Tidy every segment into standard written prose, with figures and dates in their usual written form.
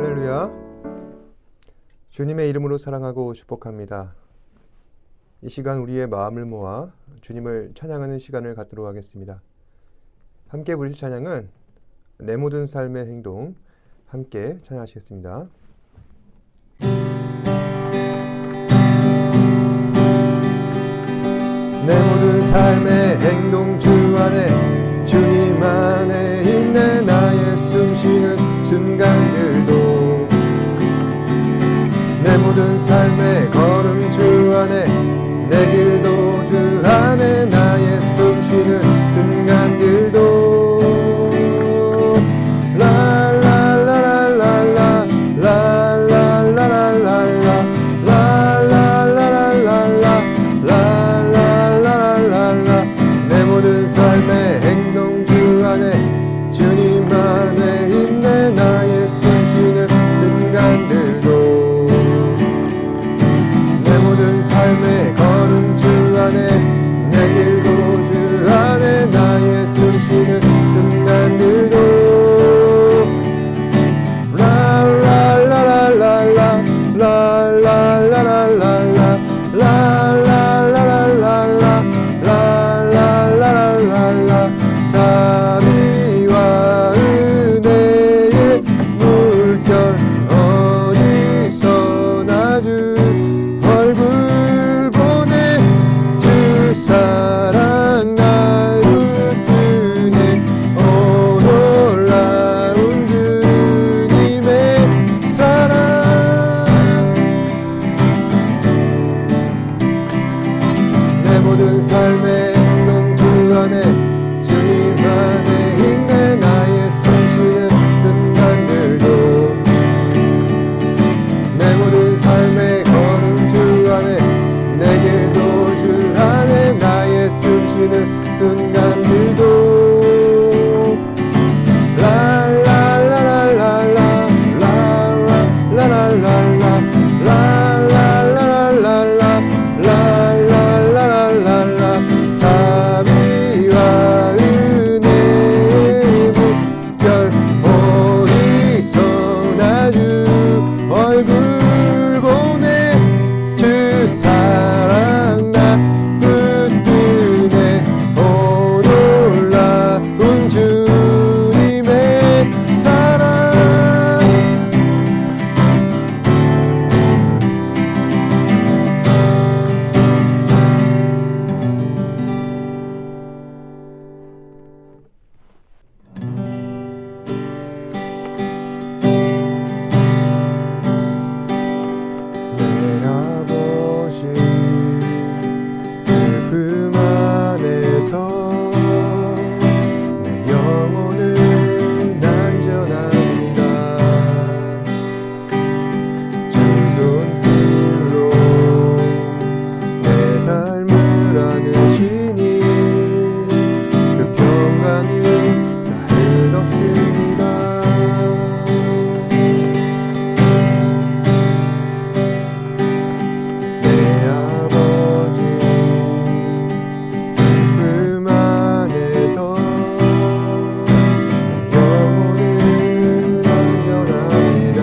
할렐루야. 주님의 이름으로 사랑하고 축복합니다. 이 시간 우리의 마음을 모아 주님을 찬양하는 시간을 갖도록 하겠습니다. 함께 부르실 찬양은 내 모든 삶의 행동, 함께 찬양하시겠습니다. 내 모든 삶의 행동 주 안에 주님 안에 있네. 나의 숨쉬는 순간들도 내 모든 삶의 걸음 주 안에 내 길도 주 안에 나의 숨쉬는 순간들도 라라라라라라 라라라라라라 라라라라라라 라라라라라라 내 모든 삶의 행동 주 안에 주님 안에 있네. 나의 숨쉬는 순간들도 내 모든 삶의 걸음 주 안에 내 길도 주 안에 나의 숨쉬는 순간들도 라라라라라라 라라라라라라 라라라라라라 라라라라라라 자비와 은혜의 물결 어디서나 주 얼굴 보내 주 사랑 날 붙드네. 오 놀라운 주님의 사랑 내 모든 삶의 행동 주 안에 주님 안에 있네. 나의 숨쉬는 순간들도 내 모든 삶의 걸음 주 안에 내 길도 주 안에 나의 숨쉬는 순간들도 라라라라라라 라라라라라라 라라라라라라 라라라라라라 자비와 은혜의 물결 어디서나 주 얼굴 보내 주 사랑 나 붙드네. 오 놀라운 주님의 사랑 내 아버지 그 안에서 내 영혼은 안전합니다. 주 손길로 내 삶을 안으시니 그 평강이 나를 덮습니다. 내 아버지 그 안에서 내 영혼은 안전합니다.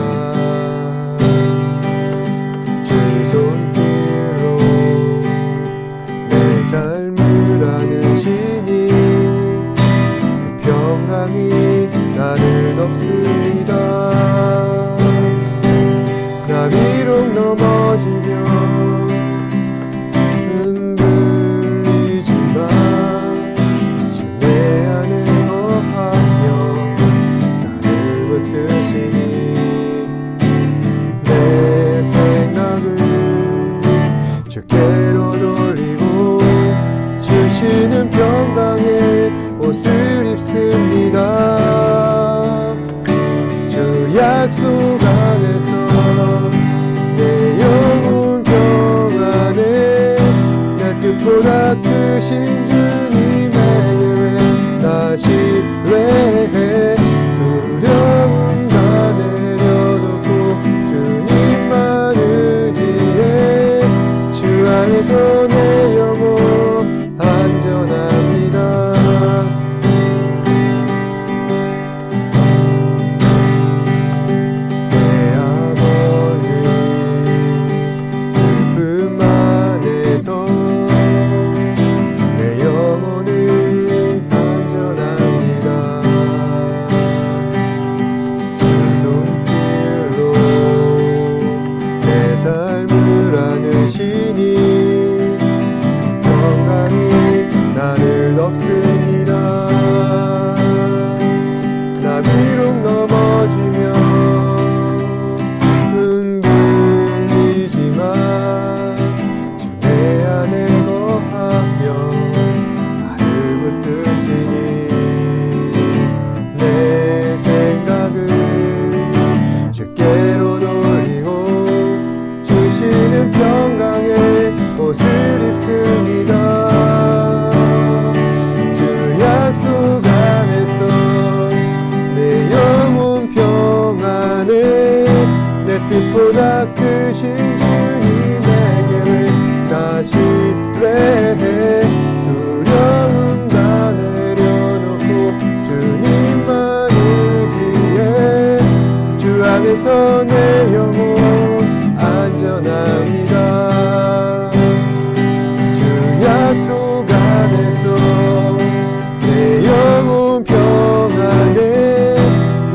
주 손길로 내 삶을 안으시니 그 평강이 나를 덮습니다. 나 비록 넘어지면 흔들리지만 주 내 안에 거하며 나를 붙드시니 내 생각을 주께로 돌리고 주시는 평강의 옷을 입습니다. 주 약속 안에서 내 영혼 평안에 내 뜻보다 크신 주님에게 나 신뢰해. 두려움 다 내려놓고 주님만 의지해. 주 안에서 내 영혼 안전합니다. 내 안에서 내 영혼 안전합니다. 주 약속 안에서 내 영혼 평안해.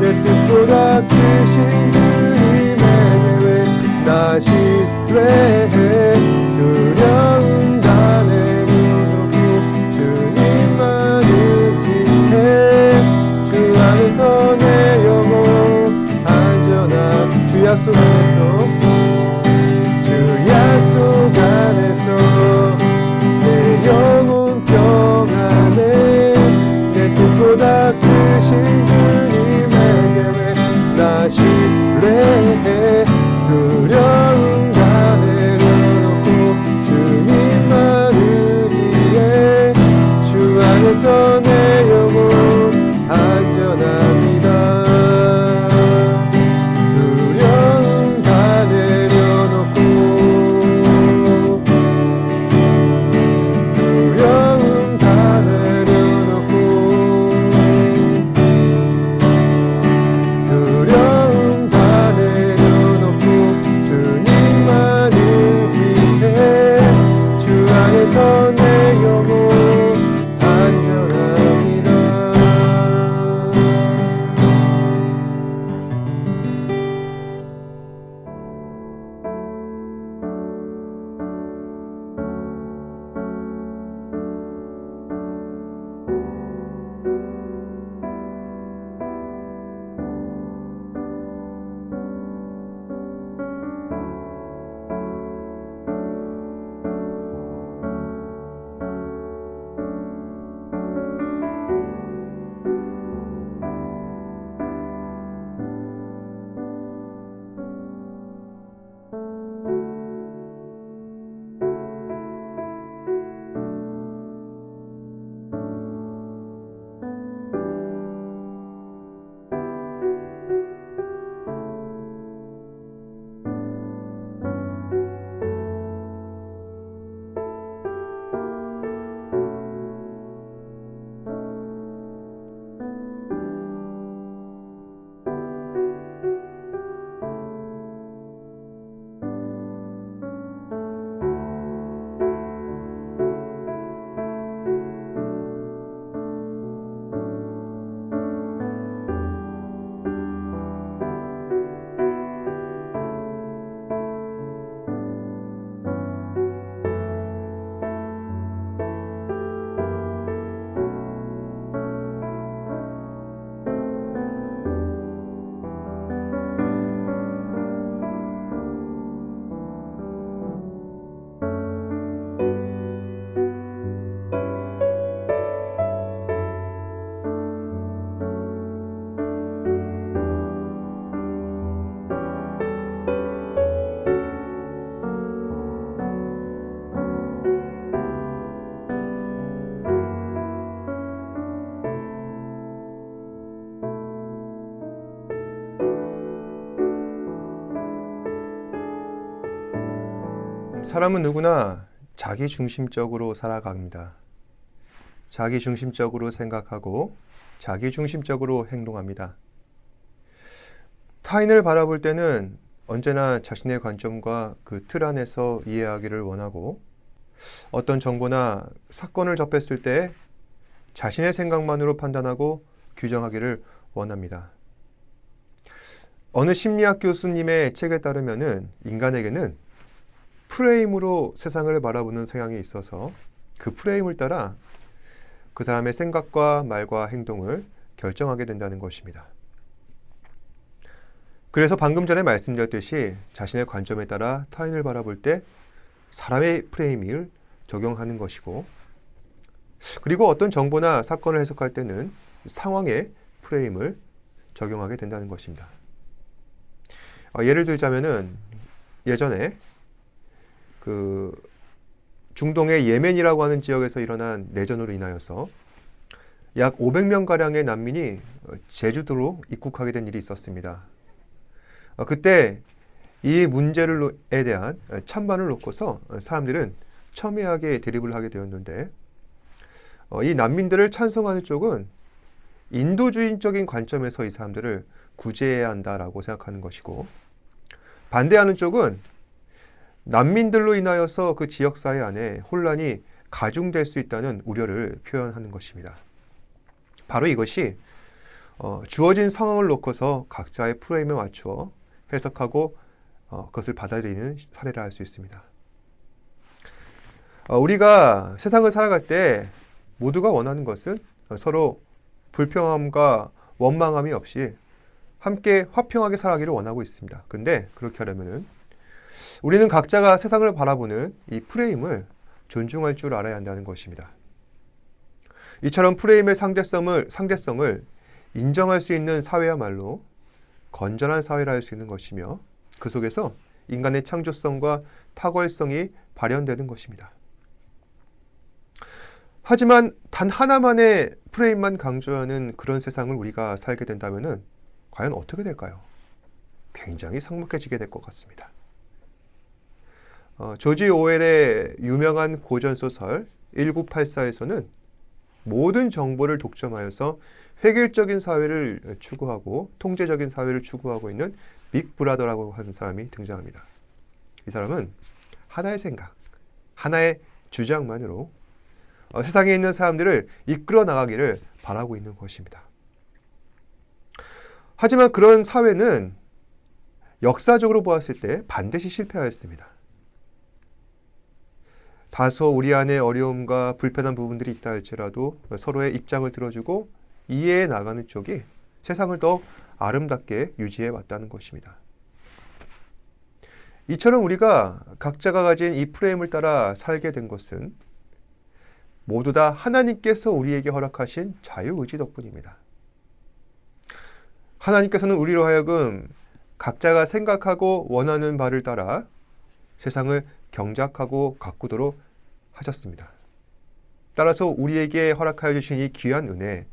내 뜻보다 크신 주님의 계획 나 신뢰해. 두려움 다 내려놓고 주님만 의지해. 주 안에서 내 영혼 안전한 주 약속 안에서 주 약속 안에서 내 영혼 평안해. 내 뜻보다 크신 주님의 계획 나 신뢰해. 두려움 다 내려놓고 주님만 의지해. 주 안에서 내 영혼 안전합니다. 두려움 다 내려놓고 두려움 다 내려놓고 두려움 다 내려놓고 주님만 의지해. 주 안에서 내 영혼 안전합니다. 사람은 누구나 자기중심적으로 살아갑니다. 자기중심적으로 생각하고 자기중심적으로 행동합니다. 타인을 바라볼 때는 언제나 자신의 관점과 그 틀 안에서 이해하기를 원하고, 어떤 정보나 사건을 접했을 때 자신의 생각만으로 판단하고 규정하기를 원합니다. 어느 심리학 교수님의 책에 따르면은 인간에게는 프레임으로 세상을 바라보는 성향이 있어서 그 프레임을 따라 그 사람의 생각과 말과 행동을 결정하게 된다는 것입니다. 그래서 방금 전에 말씀드렸듯이 자신의 관점에 따라 타인을 바라볼 때 사람의 프레임을 적용하는 것이고, 그리고 어떤 정보나 사건을 해석할 때는 상황의 프레임을 적용하게 된다는 것입니다. 예를 들자면은 예전에 그 중동의 예멘이라고 하는 지역에서 일어난 내전으로 인하여서 약 500명가량의 난민이 제주도로 입국하게 된 일이 있었습니다. 그때 이 문제에 대한 찬반을 놓고서 사람들은 첨예하게 대립을 하게 되었는데, 이 난민들을 찬성하는 쪽은 인도주의적인 관점에서 이 사람들을 구제해야 한다라고 생각하는 것이고, 반대하는 쪽은 난민들로 인하여서 그 지역사회 안에 혼란이 가중될 수 있다는 우려를 표현하는 것입니다. 바로 이것이 주어진 상황을 놓고서 각자의 프레임에 맞추어 해석하고 그것을 받아들이는 사례라 할 수 있습니다. 우리가 세상을 살아갈 때 모두가 원하는 것은 서로 불평함과 원망함이 없이 함께 화평하게 살아가기를 원하고 있습니다. 근데 그렇게 하려면은 우리는 각자가 세상을 바라보는 이 프레임을 존중할 줄 알아야 한다는 것입니다. 이처럼 프레임의 상대성을 인정할 수 있는 사회야말로 건전한 사회라 할 수 있는 것이며, 그 속에서 인간의 창조성과 탁월성이 발현되는 것입니다. 하지만 단 하나만의 프레임만 강조하는 그런 세상을 우리가 살게 된다면 과연 어떻게 될까요? 굉장히 삭막해지게 될 것 같습니다. 조지 오웰의 유명한 고전소설 1984에서는 모든 정보를 독점하여서 획일적인 사회를 추구하고 통제적인 사회를 추구하고 있는 빅 브라더라고 하는 사람이 등장합니다. 이 사람은 하나의 생각, 하나의 주장만으로 세상에 있는 사람들을 이끌어 나가기를 바라고 있는 것입니다. 하지만 그런 사회는 역사적으로 보았을 때 반드시 실패하였습니다. 다소 우리 안에 어려움과 불편한 부분들이 있다 할지라도 서로의 입장을 들어주고 이해해 나가는 쪽이 세상을 더 아름답게 유지해 왔다는 것입니다. 이처럼 우리가 각자가 가진 이 프레임을 따라 살게 된 것은 모두 다 하나님께서 우리에게 허락하신 자유의지 덕분입니다. 하나님께서는 우리로 하여금 각자가 생각하고 원하는 바를 따라 세상을 경작하고 가꾸도록 하셨습니다. 따라서 우리에게 허락하여 주신 이 귀한 은혜,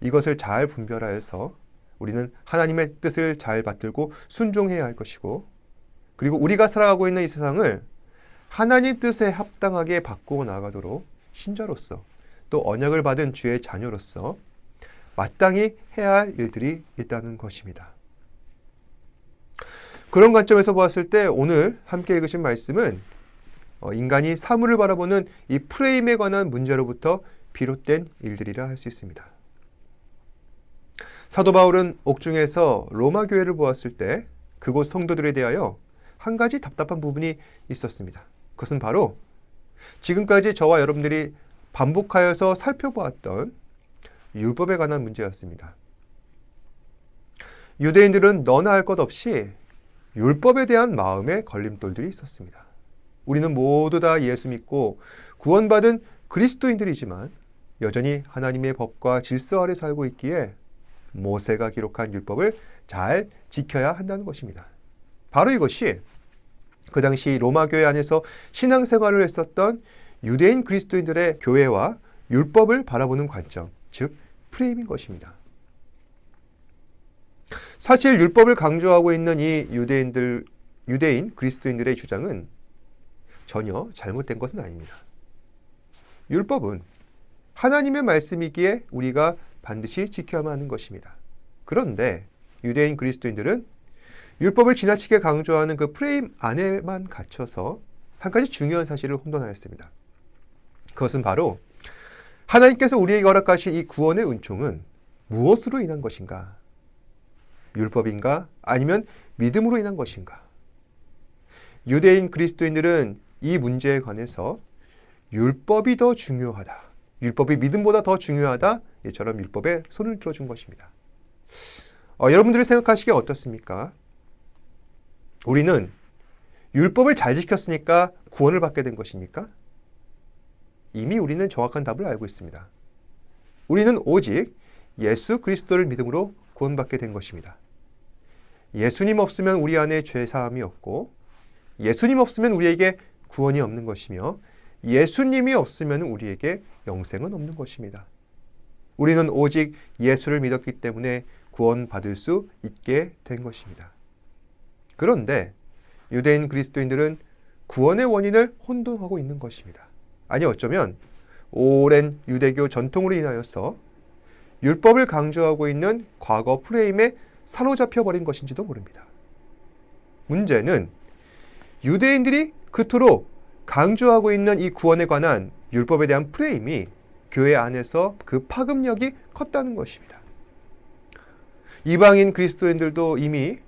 이것을 잘 분별하여서 우리는 하나님의 뜻을 잘 받들고 순종해야 할 것이고, 그리고 우리가 살아가고 있는 이 세상을 하나님 뜻에 합당하게 바꾸어 나가도록 신자로서 또 언약을 받은 주의 자녀로서 마땅히 해야 할 일들이 있다는 것입니다. 그런 관점에서 보았을 때 오늘 함께 읽으신 말씀은 인간이 사물을 바라보는 이 프레임에 관한 문제로부터 비롯된 일들이라 할 수 있습니다. 사도 바울은 옥중에서 로마 교회를 보았을 때 그곳 성도들에 대하여 한 가지 답답한 부분이 있었습니다. 그것은 바로 지금까지 저와 여러분들이 반복하여서 살펴보았던 율법에 관한 문제였습니다. 유대인들은 너나 할 것 없이 율법에 대한 마음의 걸림돌들이 있었습니다. 우리는 모두 다 예수 믿고 구원받은 그리스도인들이지만 여전히 하나님의 법과 질서 아래 살고 있기에 모세가 기록한 율법을 잘 지켜야 한다는 것입니다. 바로 이것이 그 당시 로마 교회 안에서 신앙생활을 했었던 유대인 그리스도인들의 교회와 율법을 바라보는 관점, 즉 프레임인 것입니다. 사실 율법을 강조하고 있는 이 유대인 그리스도인들의 주장은 전혀 잘못된 것은 아닙니다. 율법은 하나님의 말씀이기에 우리가 반드시 지켜야만 하는 것입니다. 그런데 유대인 그리스도인들은 율법을 지나치게 강조하는 그 프레임 안에만 갇혀서 한 가지 중요한 사실을 혼돈하였습니다. 그것은 바로 하나님께서 우리에게 허락하신 이 구원의 은총은 무엇으로 인한 것인가? 율법인가? 아니면 믿음으로 인한 것인가? 유대인 그리스도인들은 이 문제에 관해서 율법이 더 중요하다, 율법이 믿음보다 더 중요하다, 이처럼 율법에 손을 들어준 것입니다. 여러분들이 생각하시기에 어떻습니까? 우리는 율법을 잘 지켰으니까 구원을 받게 된 것입니까? 이미 우리는 정확한 답을 알고 있습니다. 우리는 오직 예수 그리스도를 믿음으로 구원받게 된 것입니다. 예수님 없으면 우리 안에 죄사함이 없고, 예수님 없으면 우리에게 구원이 없는 것이며, 예수님이 없으면 우리에게 영생은 없는 것입니다. 우리는 오직 예수를 믿었기 때문에 구원받을 수 있게 된 것입니다. 그런데 유대인 그리스도인들은 구원의 원인을 혼돈하고 있는 것입니다. 아니 어쩌면 오랜 유대교 전통으로 인하여서 율법을 강조하고 있는 과거 프레임에 사로잡혀 버린 것인지도 모릅니다. 문제는 유대인들이 그토록 강조하고 있는 이 구원에 관한 율법에 대한 프레임이 교회 안에서 그 파급력이 컸다는 것입니다. 이방인 그리스도인들도 이미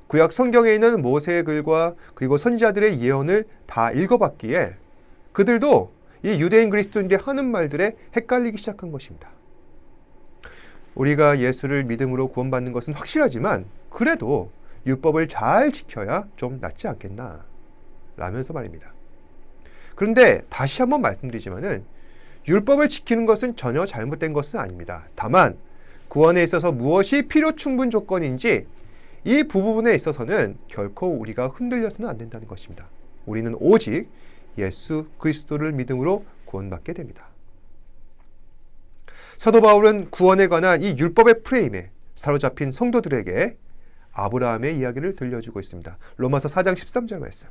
구약 성경에 있는 모세의 글과 그리고 선지자들의 예언을 다 읽어봤기에 그들도 이 유대인 그리스도인들이 하는 말들에 헷갈리기 시작한 것입니다. 우리가 예수를 믿음으로 구원받는 것은 확실하지만 그래도 율법을 잘 지켜야 좀 낫지 않겠나 라면서 말입니다. 그런데 다시 한번 말씀드리지만은 율법을 지키는 것은 전혀 잘못된 것은 아닙니다. 다만 구원에 있어서 무엇이 필요 충분 조건인지 이 부분에 있어서는 결코 우리가 흔들려서는 안 된다는 것입니다. 우리는 오직 예수 그리스도를 믿음으로 구원받게 됩니다. 사도 바울은 구원에 관한 이 율법의 프레임에 사로잡힌 성도들에게 아브라함의 이야기를 들려주고 있습니다. 로마서 4장 13절 말씀.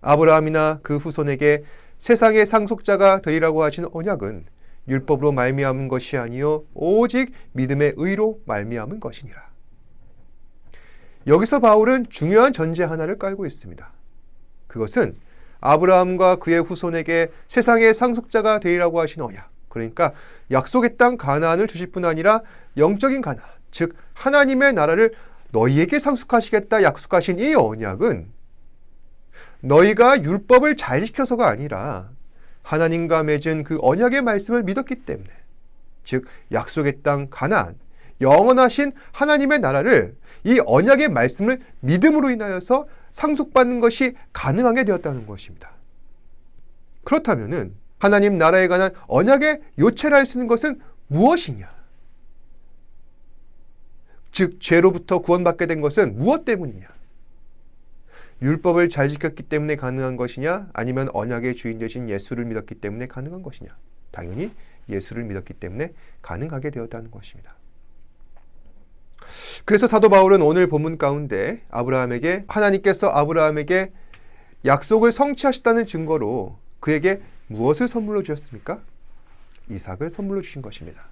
아브라함이나 그 후손에게 세상의 상속자가 되리라고 하신 언약은 율법으로 말미암은 것이 아니요 오직 믿음의 의로 말미암은 것이니라. 여기서 바울은 중요한 전제 하나를 깔고 있습니다. 그것은 아브라함과 그의 후손에게 세상의 상속자가 되리라고 하신 언약, 그러니까 약속의 땅 가나안을 주실 뿐 아니라 영적인 가나안, 즉 하나님의 나라를 너희에게 상속하시겠다 약속하신 이 언약은 너희가 율법을 잘 지켜서가 아니라 하나님과 맺은 그 언약의 말씀을 믿었기 때문에, 즉 약속의 땅 가나안, 영원하신 하나님의 나라를 이 언약의 말씀을 믿음으로 인하여서 상속받는 것이 가능하게 되었다는 것입니다. 그렇다면은 하나님 나라에 관한 언약의 요체라 할 수 있는 것은 무엇이냐? 즉 죄로부터 구원받게 된 것은 무엇 때문이냐? 율법을 잘 지켰기 때문에 가능한 것이냐? 아니면 언약의 주인 되신 예수를 믿었기 때문에 가능한 것이냐? 당연히 예수를 믿었기 때문에 가능하게 되었다는 것입니다. 그래서 사도 바울은 오늘 본문 가운데 하나님께서 아브라함에게 약속을 성취하셨다는 증거로 그에게 무엇을 선물로 주셨습니까? 이삭을 선물로 주신 것입니다.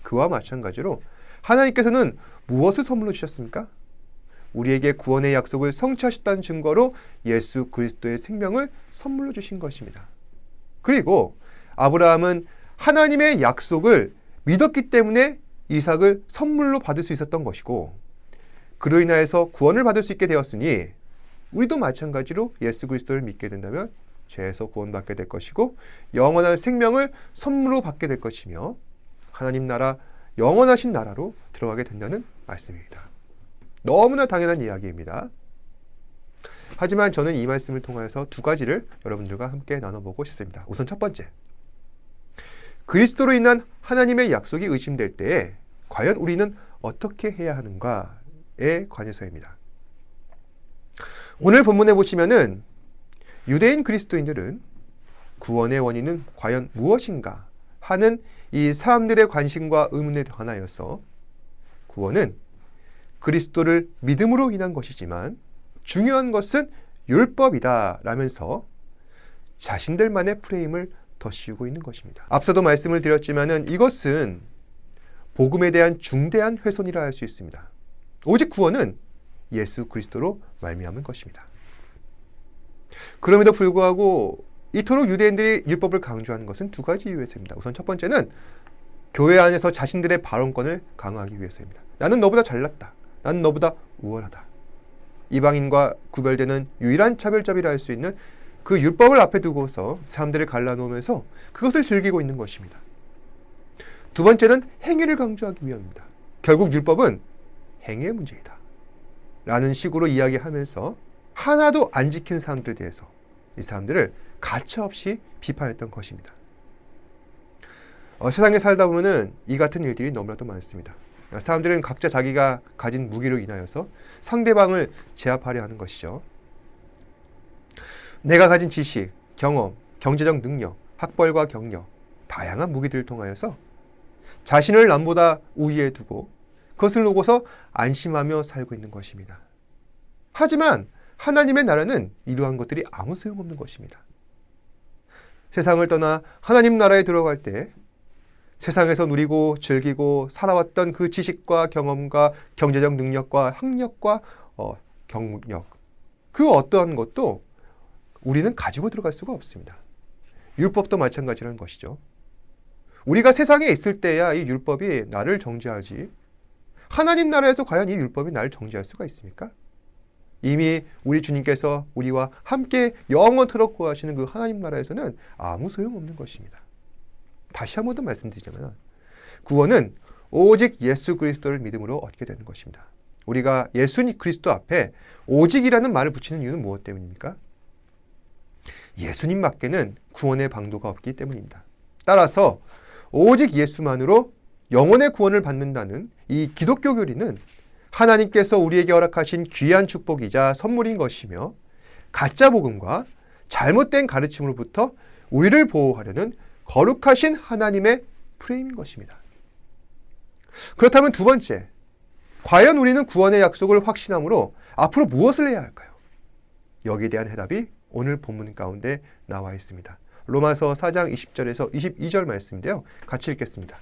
그와 마찬가지로 하나님께서는 무엇을 선물로 주셨습니까? 우리에게 구원의 약속을 성취하셨다는 증거로 예수 그리스도의 생명을 선물로 주신 것입니다. 그리고 아브라함은 하나님의 약속을 믿었기 때문에 이삭을 선물로 받을 수 있었던 것이고, 그로 인하여서 구원을 받을 수 있게 되었으니 우리도 마찬가지로 예수 그리스도를 믿게 된다면 죄에서 구원받게 될 것이고 영원한 생명을 선물로 받게 될 것이며 하나님 나라, 영원하신 나라로 들어가게 된다는 말씀입니다. 너무나 당연한 이야기입니다. 하지만 저는 이 말씀을 통해서 두 가지를 여러분들과 함께 나눠보고 싶습니다. 우선 첫 번째, 그리스도로 인한 하나님의 약속이 의심될 때에 과연 우리는 어떻게 해야 하는가에 관해서입니다. 오늘 본문에 보시면은 유대인 그리스도인들은 구원의 원인은 과연 무엇인가 하는 이 사람들의 관심과 의문에 관하여서 구원은 그리스도를 믿음으로 인한 것이지만 중요한 것은 율법이다 라면서 자신들만의 프레임을 더 씌우고 있는 것입니다. 앞서도 말씀을 드렸지만은 이것은 복음에 대한 중대한 훼손이라 할 수 있습니다. 오직 구원은 예수 그리스도로 말미암은 것입니다. 그럼에도 불구하고 이토록 유대인들이 율법을 강조하는 것은 두 가지 이유에서입니다. 우선 첫 번째는 교회 안에서 자신들의 발언권을 강화하기 위해서입니다. 나는 너보다 잘났다. 나는 너보다 우월하다. 이방인과 구별되는 유일한 차별점이라 할 수 있는 그 율법을 앞에 두고서 사람들을 갈라놓으면서 그것을 즐기고 있는 것입니다. 두 번째는 행위를 강조하기 위함입니다. 결국 율법은 행위의 문제이다 라는 식으로 이야기하면서 하나도 안 지킨 사람들에 대해서 이 사람들을 가차없이 비판했던 것입니다. 세상에 살다 보면은 이 같은 일들이 너무나도 많습니다. 사람들은 각자 자기가 가진 무기로 인하여서 상대방을 제압하려 하는 것이죠. 내가 가진 지식, 경험, 경제적 능력, 학벌과 경력, 다양한 무기들을 통하여서 자신을 남보다 우위에 두고 그것을 놓고서 안심하며 살고 있는 것입니다. 하지만 하나님의 나라는 이러한 것들이 아무 소용없는 것입니다. 세상을 떠나 하나님 나라에 들어갈 때 세상에서 누리고 즐기고 살아왔던 그 지식과 경험과 경제적 능력과 학력과 경력, 그 어떠한 것도 우리는 가지고 들어갈 수가 없습니다. 율법도 마찬가지라는 것이죠. 우리가 세상에 있을 때야 이 율법이 나를 정죄하지, 하나님 나라에서 과연 이 율법이 나를 정죄할 수가 있습니까? 이미 우리 주님께서 우리와 함께 영원토록 구하시는 그 하나님 나라에서는 아무 소용없는 것입니다. 다시 한 번 더 말씀드리자면 구원은 오직 예수 그리스도를 믿음으로 얻게 되는 것입니다. 우리가 예수 그리스도 앞에 오직이라는 말을 붙이는 이유는 무엇 때문입니까? 예수님밖에는 구원의 방도가 없기 때문입니다. 따라서 오직 예수만으로 영혼의 구원을 받는다는 이 기독교 교리는 하나님께서 우리에게 허락하신 귀한 축복이자 선물인 것이며 가짜 복음과 잘못된 가르침으로부터 우리를 보호하려는 거룩하신 하나님의 프레임인 것입니다. 그렇다면 두 번째, 과연 우리는 구원의 약속을 확신함으로 앞으로 무엇을 해야 할까요? 여기에 대한 해답이 오늘 본문 가운데 나와 있습니다. 로마서 4장 20절에서 22절 말씀인데요. 같이 읽겠습니다.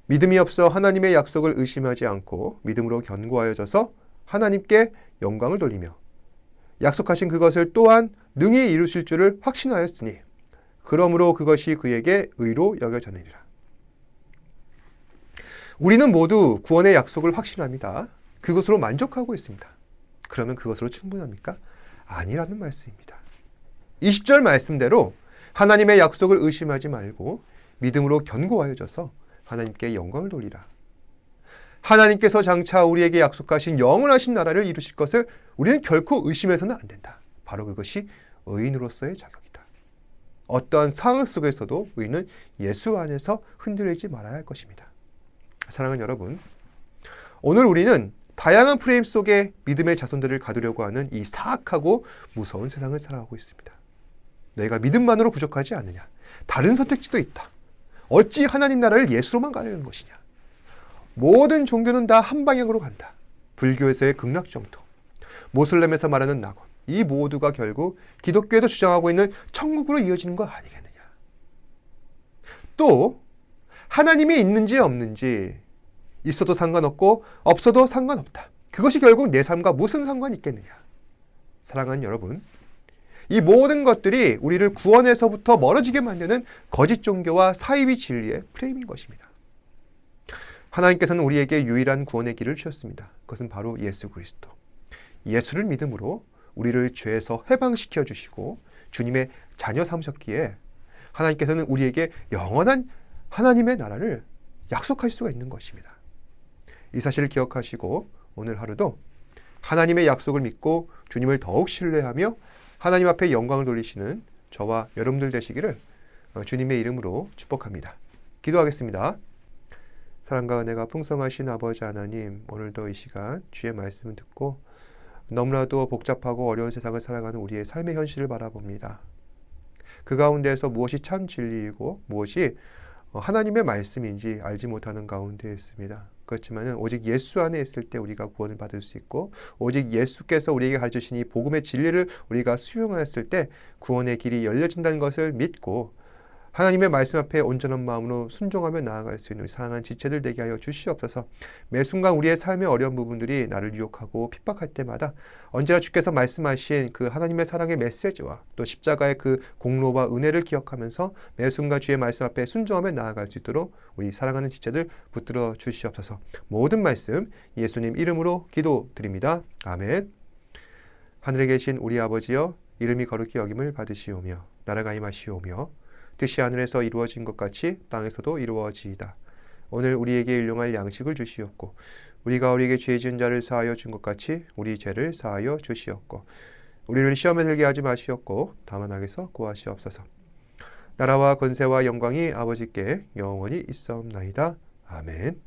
믿음이 없어 하나님의 약속을 의심하지 않고 믿음으로 견고하여져서 하나님께 영광을 돌리며 약속하신 그것을 또한 능히 이루실 줄을 확신하였으니 그러므로 그것이 그에게 의로 여겨져내리라. 우리는 모두 구원의 약속을 확신합니다. 그것으로 만족하고 있습니다. 그러면 그것으로 충분합니까? 아니라는 말씀입니다. 20절 말씀대로 하나님의 약속을 의심하지 말고 믿음으로 견고하여져서 하나님께 영광을 돌리라. 하나님께서 장차 우리에게 약속하신 영원하신 나라를 이루실 것을 우리는 결코 의심해서는 안 된다. 바로 그것이 의인으로서의 자격이다. 어떠한 상황 속에서도 우리는 예수 안에서 흔들리지 말아야 할 것입니다. 사랑하는 여러분, 오늘 우리는 다양한 프레임 속에 믿음의 자손들을 가두려고 하는 이 사악하고 무서운 세상을 살아가고 있습니다. 너희가 믿음만으로 부족하지 않느냐? 다른 선택지도 있다. 어찌 하나님 나라를 예수로만 가려는 것이냐? 모든 종교는 다 한 방향으로 간다. 불교에서의 극락정토, 모슬렘에서 말하는 낙원, 이 모두가 결국 기독교에서 주장하고 있는 천국으로 이어지는 거 아니겠느냐? 또 하나님이 있는지 없는지, 있어도 상관없고 없어도 상관없다. 그것이 결국 내 삶과 무슨 상관이 있겠느냐? 사랑하는 여러분, 이 모든 것들이 우리를 구원에서부터 멀어지게 만드는 거짓 종교와 사이비 진리의 프레임인 것입니다. 하나님께서는 우리에게 유일한 구원의 길을 주셨습니다. 그것은 바로 예수 그리스도. 예수를 믿음으로 우리를 죄에서 해방시켜 주시고 주님의 자녀 삼으셨기에 하나님께서는 우리에게 영원한 하나님의 나라를 약속하실 수가 있는 것입니다. 이 사실을 기억하시고 오늘 하루도 하나님의 약속을 믿고 주님을 더욱 신뢰하며 하나님 앞에 영광을 돌리시는 저와 여러분들 되시기를 주님의 이름으로 축복합니다. 기도하겠습니다. 사랑과 은혜가 풍성하신 아버지 하나님, 오늘도 이 시간 주의 말씀을 듣고 너무나도 복잡하고 어려운 세상을 살아가는 우리의 삶의 현실을 바라봅니다. 그 가운데에서 무엇이 참 진리이고 무엇이 하나님의 말씀인지 알지 못하는 가운데 있습니다. 그렇지만 오직 예수 안에 있을 때 우리가 구원을 받을 수 있고 오직 예수께서 우리에게 가르치신 이 복음의 진리를 우리가 수용하였을 때 구원의 길이 열려진다는 것을 믿고 하나님의 말씀 앞에 온전한 마음으로 순종하며 나아갈 수 있는 우리 사랑하는 지체들 되게 하여 주시옵소서. 매 순간 우리의 삶의 어려운 부분들이 나를 유혹하고 핍박할 때마다 언제나 주께서 말씀하신 그 하나님의 사랑의 메시지와 또 십자가의 그 공로와 은혜를 기억하면서 매 순간 주의 말씀 앞에 순종하며 나아갈 수 있도록 우리 사랑하는 지체들 붙들어 주시옵소서. 모든 말씀 예수님 이름으로 기도드립니다. 아멘. 하늘에 계신 우리 아버지여, 이름이 거룩히 여김을 받으시오며 나라가 임하시오며 뜻이 하늘에서 이루어진 것 같이 땅에서도 이루어지이다. 오늘 우리에게 일용할 양식을 주시옵고 우리가 우리에게 죄 지은 자를 사하여 준 것 같이 우리 죄를 사하여 주시옵고 우리를 시험에 들게 하지 마시옵고 다만 악에서 구하시옵소서. 나라와 권세와 영광이 아버지께 영원히 있사옵나이다. 아멘.